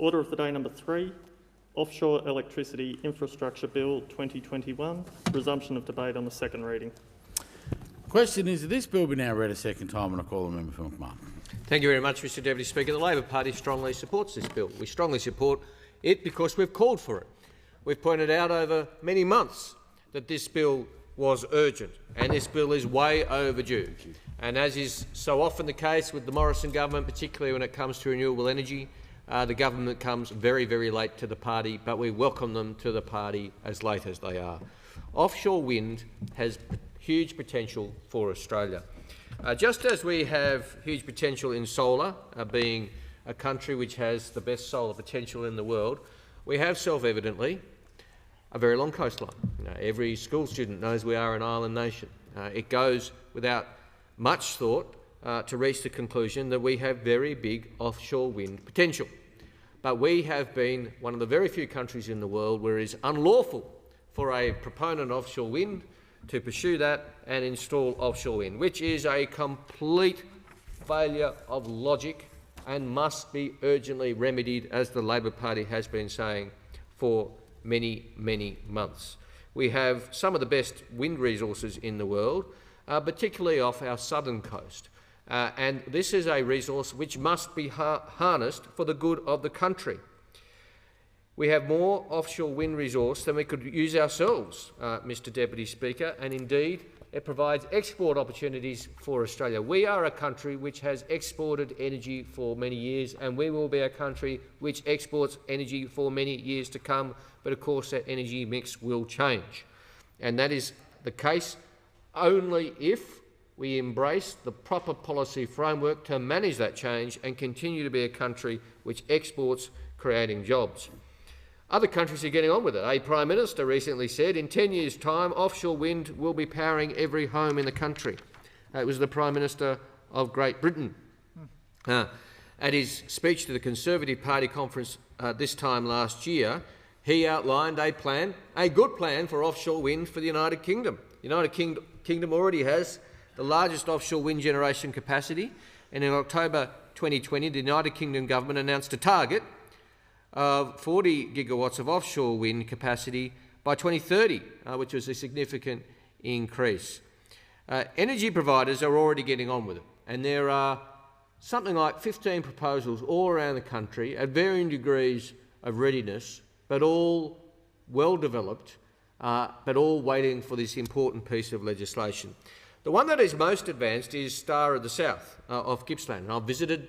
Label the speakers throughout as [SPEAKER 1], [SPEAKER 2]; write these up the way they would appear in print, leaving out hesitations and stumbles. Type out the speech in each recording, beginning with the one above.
[SPEAKER 1] Order of the day number 3, Offshore Electricity Infrastructure Bill 2021, resumption of debate on the second reading.
[SPEAKER 2] The question is, this bill be now read a second time, and I call the member for McMahon.
[SPEAKER 3] Thank you very much, Mr Deputy Speaker. The Labor Party strongly supports this bill. We strongly support it because we've called for it. We've pointed out over many months that this bill was urgent, and this bill is way overdue. And as is so often the case with the Morrison government, particularly when it comes to renewable energy, the government comes very, very late to the party, but we welcome them to the party as late as they are. Offshore wind has huge potential for Australia. Just as we have huge potential in solar, being a country which has the best solar potential in the world, we have self-evidently a very long coastline. Every school student knows we are an island nation. It goes without much thought to reach the conclusion that we have very big offshore wind potential. But we have been one of the very few countries in the world where it is unlawful for a proponent of offshore wind to pursue that and install offshore wind, which is a complete failure of logic and must be urgently remedied, as the Labor Party has been saying for many, many months. We have some of the best wind resources in the world, particularly off our southern coast. And this is a resource which must be harnessed for the good of the country. We have more offshore wind resource than we could use ourselves, Mr Deputy Speaker, and indeed it provides export opportunities for Australia. We are a country which has exported energy for many years, and we will be a country which exports energy for many years to come, but of course that energy mix will change. And that is the case only if we embrace the proper policy framework to manage that change and continue to be a country which exports, creating jobs. Other countries are getting on with it. A Prime Minister recently said in 10 years' time offshore wind will be powering every home in the country. It was the Prime Minister of Great Britain. At his speech to the Conservative Party conference this time last year, he outlined a plan, a good plan for offshore wind for the United Kingdom. The United Kingdom already has the largest offshore wind generation capacity, and in October 2020 the United Kingdom government announced a target of 40 gigawatts of offshore wind capacity by 2030, which was a significant increase. Energy providers are already getting on with it, and there are something like 15 proposals all around the country at varying degrees of readiness, but all well developed, but all waiting for this important piece of legislation. The one that is most advanced is Star of the South off Gippsland. And I've visited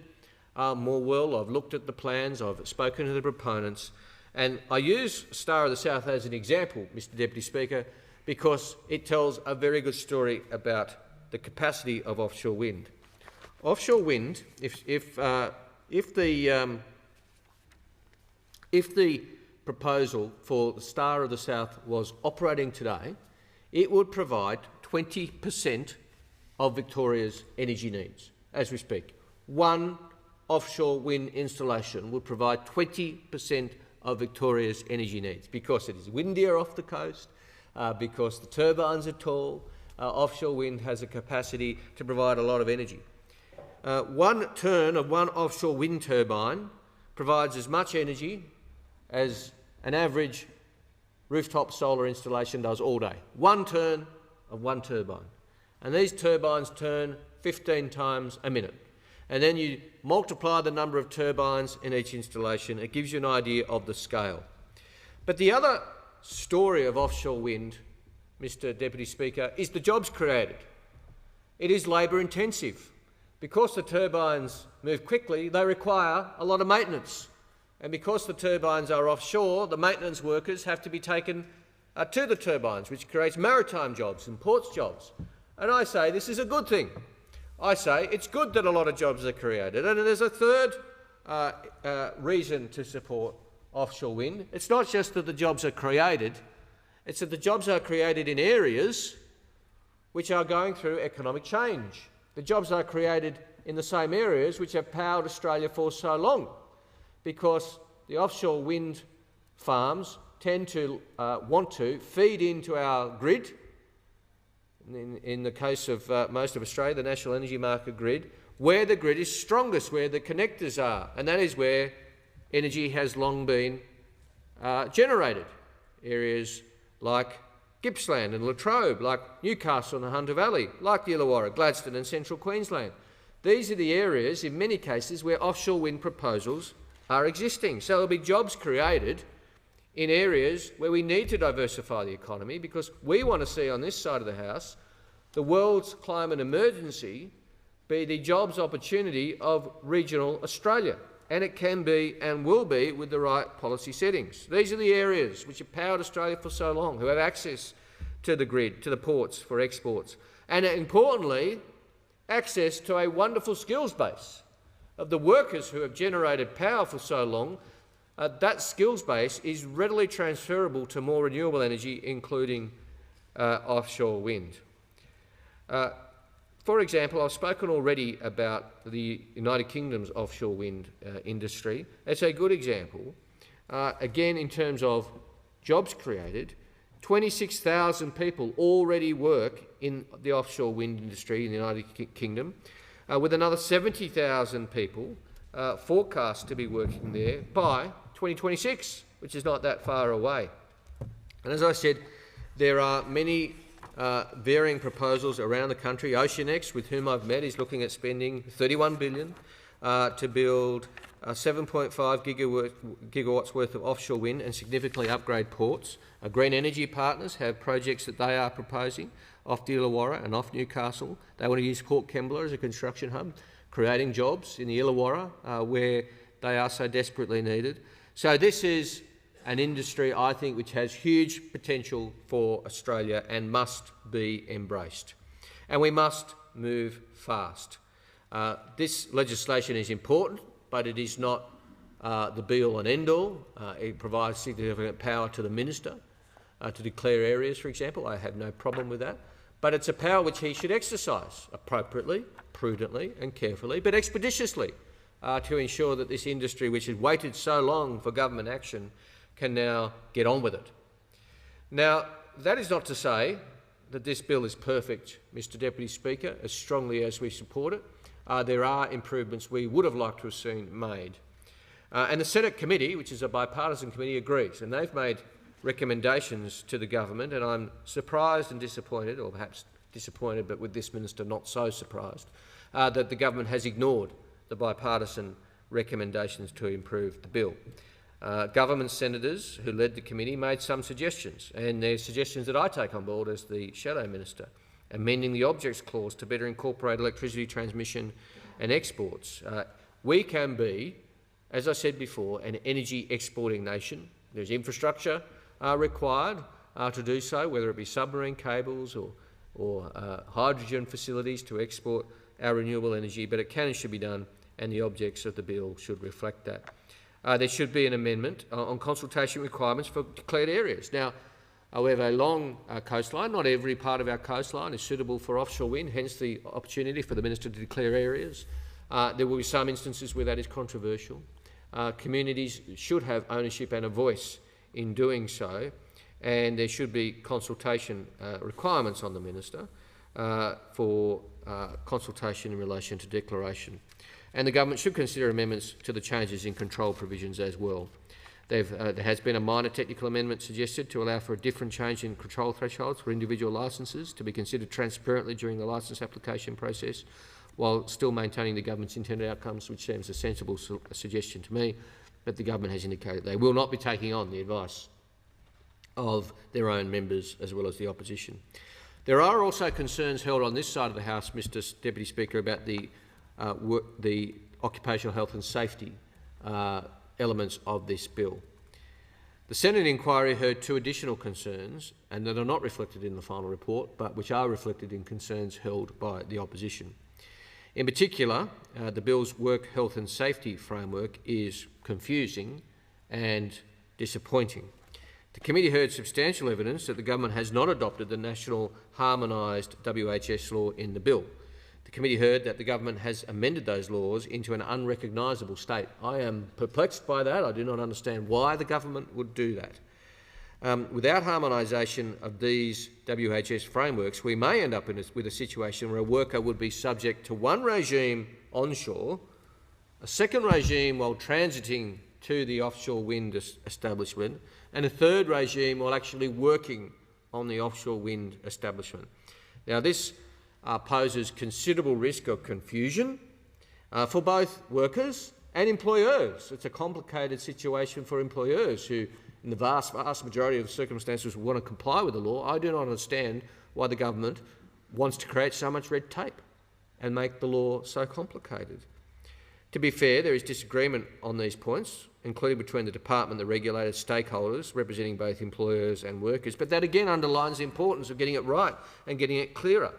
[SPEAKER 3] Morwell, I've looked at the plans, I've spoken to the proponents, and I use Star of the South as an example, Mr Deputy Speaker, because it tells a very good story about the capacity of offshore wind. Offshore wind, if the proposal for the Star of the South was operating today, it would provide 20% of Victoria's energy needs as we speak. One offshore wind installation would provide 20% of Victoria's energy needs because it is windier off the coast, because the turbines are tall. Offshore wind has a capacity to provide a lot of energy. One turn of one offshore wind turbine provides as much energy as an average rooftop solar installation does all day. One turn of one turbine. And these turbines turn 15 times a minute. And then you multiply the number of turbines in each installation. It gives you an idea of the scale. But the other story of offshore wind, Mr Deputy Speaker, is the jobs created. It is labour intensive. Because the turbines move quickly, they require a lot of maintenance. And because the turbines are offshore, the maintenance workers have to be taken to the turbines, which creates maritime jobs and ports jobs. And I say this is a good thing. I say it's good that a lot of jobs are created. And there's a third reason to support offshore wind. It's not just that the jobs are created, it's that the jobs are created in areas which are going through economic change. The jobs are created in the same areas which have powered Australia for so long, because the offshore wind farms tend to want to feed into our grid. In the case of most of Australia, the National Energy Market grid, where the grid is strongest, where the connectors are, and that is where energy has long been generated. Areas like Gippsland and Latrobe, like Newcastle and the Hunter Valley, like the Illawarra, Gladstone and Central Queensland. These are the areas, in many cases, where offshore wind proposals are existing. So there will be jobs created in areas where we need to diversify the economy, because we want to see on this side of the House the world's climate emergency be the jobs opportunity of regional Australia. And it can be and will be with the right policy settings. These are the areas which have powered Australia for so long, who have access to the grid, to the ports for exports, and importantly, access to a wonderful skills base of the workers who have generated power for so long. That skills base is readily transferable to more renewable energy, including offshore wind. For example, I've spoken already about the United Kingdom's offshore wind industry. It's a good example. Again, in terms of jobs created, 26,000 people already work in the offshore wind industry in the United Kingdom, with another 70,000 people forecast to be working there by 2026, which is not that far away. And as I said, there are many varying proposals around the country. OceanX, with whom I've met, is looking at spending $31 billion to build 7.5 gigawatts worth of offshore wind and significantly upgrade ports. Green Energy Partners have projects that they are proposing off the Illawarra and off Newcastle. They want to use Port Kembla as a construction hub, creating jobs in the Illawarra where they are so desperately needed. So this is an industry, I think, which has huge potential for Australia and must be embraced. And we must move fast. This legislation is important, but it is not the be-all and end-all. It provides significant power to the minister to declare areas, for example. I have no problem with that. But it's a power which he should exercise appropriately, prudently and carefully, but expeditiously, to ensure that this industry, which has waited so long for government action, can now get on with it. Now, that is not to say that this bill is perfect, Mr Deputy Speaker, as strongly as we support it. There are improvements we would have liked to have seen made. And the Senate committee, which is a bipartisan committee, agrees, and they've made recommendations to the government, and I'm surprised and disappointed, or perhaps disappointed, but with this minister not so surprised, that the government has ignored the bipartisan recommendations to improve the bill. Government senators who led the committee made some suggestions, and they're suggestions that I take on board as the Shadow Minister, amending the Objects Clause to better incorporate electricity transmission and exports. We can be, as I said before, an energy exporting nation. There's infrastructure required to do so, whether it be submarine cables or hydrogen facilities to export our renewable energy, but it can and should be done, and the objects of the bill should reflect that. There should be an amendment on consultation requirements for declared areas. Now, we have a long coastline. Not every part of our coastline is suitable for offshore wind, hence the opportunity for the minister to declare areas. There will be some instances where that is controversial. Communities should have ownership and a voice in doing so, and there should be consultation requirements on the minister for consultation in relation to declaration. And the government should consider amendments to the changes in control provisions as well. There has been a minor technical amendment suggested to allow for a different change in control thresholds for individual licences to be considered transparently during the licence application process, while still maintaining the government's intended outcomes, which seems a sensible suggestion to me. But the government has indicated they will not be taking on the advice of their own members as well as the opposition. There are also concerns held on this side of the House, Mr Deputy Speaker, about the occupational health and safety elements of this bill. The Senate inquiry heard two additional concerns, and that are not reflected in the final report, but which are reflected in concerns held by the opposition. In particular, the bill's work health and safety framework is confusing and disappointing. The committee heard substantial evidence that the government has not adopted the national harmonised WHS law in the bill. The committee heard that the government has amended those laws into an unrecognisable state. I am perplexed by that. I do not understand why the government would do that. Without harmonisation of these WHS frameworks, we may end up with a situation where a worker would be subject to one regime onshore, a second regime while transiting to the offshore wind establishment, and a third regime while actually working on the offshore wind establishment. Now, this poses considerable risk of confusion for both workers and employers. It's a complicated situation for employers who, in the vast majority of circumstances, want to comply with the law. I do not understand why the government wants to create so much red tape and make the law so complicated. To be fair, there is disagreement on these points, including between the department, the regulated stakeholders representing both employers and workers, but that again underlines the importance of getting it right and getting it clearer.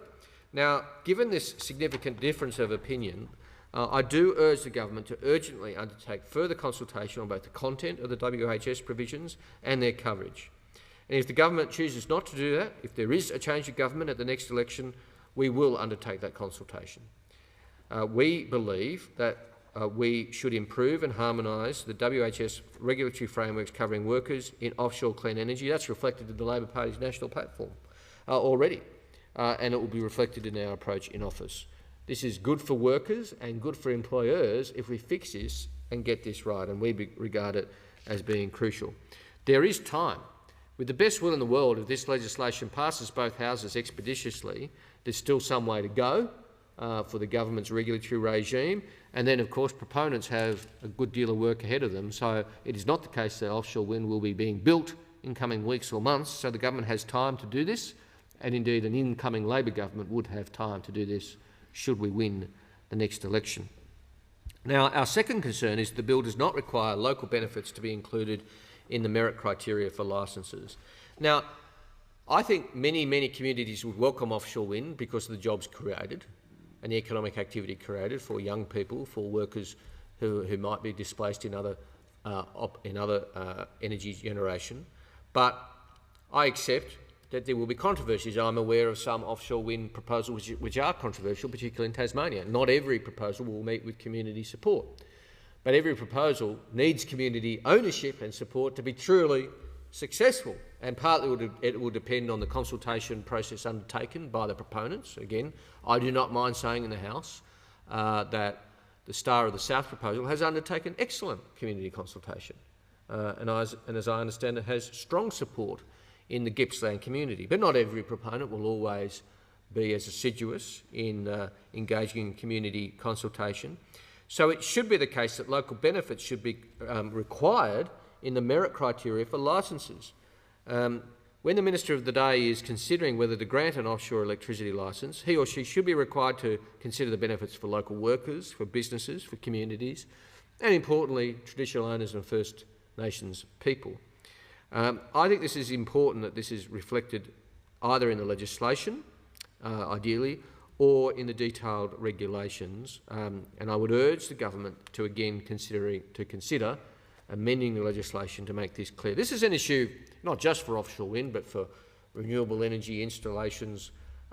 [SPEAKER 3] Now, given this significant difference of opinion, I do urge the government to urgently undertake further consultation on both the content of the WHS provisions and their coverage. And if the government chooses not to do that, if there is a change of government at the next election, we will undertake that consultation. We believe that we should improve and harmonise the WHS regulatory frameworks covering workers in offshore clean energy. That's reflected in the Labor Party's national platform already, and it will be reflected in our approach in office. This is good for workers and good for employers if we fix this and get this right, and we regard it as being crucial. There is time. With the best will in the world, if this legislation passes both houses expeditiously, there's still some way to go for the government's regulatory regime, and then, of course, proponents have a good deal of work ahead of them. So it is not the case that offshore wind will be being built in coming weeks or months, so the government has time to do this, and indeed an incoming Labor government would have time to do this should we win the next election. Now, our second concern is the bill does not require local benefits to be included in the merit criteria for licences. Now, I think many communities would welcome offshore wind because of the jobs created and the economic activity created for young people, for workers who might be displaced in other energy generation. But I accept that there will be controversies. I'm aware of some offshore wind proposals which are controversial, particularly in Tasmania. Not every proposal will meet with community support, but every proposal needs community ownership and support to be truly successful, and partly it will depend on the consultation process undertaken by the proponents. Again, I do not mind saying in the House that the Star of the South proposal has undertaken excellent community consultation, and as I understand it, has strong support in the Gippsland community. But not every proponent will always be as assiduous in engaging in community consultation. So it should be the case that local benefits should be required in the merit criteria for licences. When the Minister of the day is considering whether to grant an offshore electricity licence, he or she should be required to consider the benefits for local workers, for businesses, for communities, and importantly, traditional owners and First Nations people. I think this is important that this is reflected either in the legislation, ideally, or in the detailed regulations, and I would urge the government to again consider amending the legislation to make this clear. This is an issue not just for offshore wind, but for renewable energy installations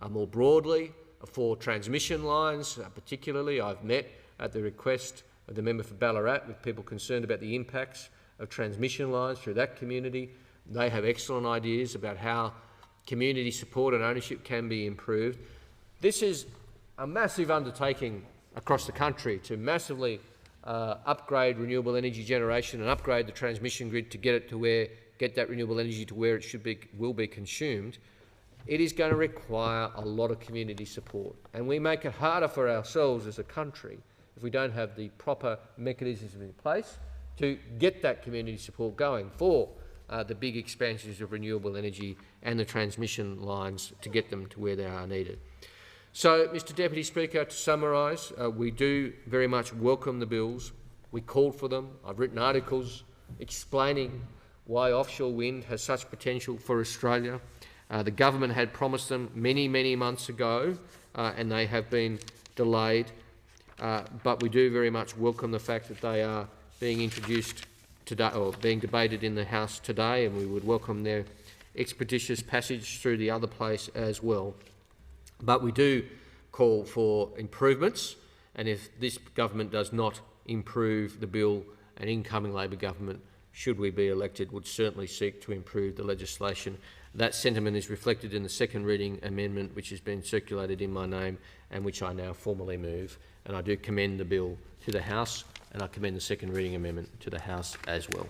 [SPEAKER 3] more broadly, for transmission lines particularly. I've met at the request of the member for Ballarat with people concerned about the impacts of transmission lines through that community. They have excellent ideas about how community support and ownership can be improved. This is a massive undertaking across the country to massively upgrade renewable energy generation and upgrade the transmission grid to get that renewable energy to where it will be consumed. It is going to require a lot of community support, and we make it harder for ourselves as a country if we don't have the proper mechanisms in place to get that community support going for the big expansions of renewable energy and the transmission lines to get them to where they are needed. So, Mr Deputy Speaker, to summarise, we do very much welcome the bills. We called for them. I've written articles explaining why offshore wind has such potential for Australia. The government had promised them many months ago, and they have been delayed. But we do very much welcome the fact that they are being introduced today, or being debated in the House today, and we would welcome their expeditious passage through the other place as well. But we do call for improvements, and if this government does not improve the bill, an incoming Labor government, should we be elected, would certainly seek to improve the legislation. That sentiment is reflected in the second reading amendment, which has been circulated in my name and which I now formally move. And I do commend the bill to the House and I commend the second reading amendment to the House as well.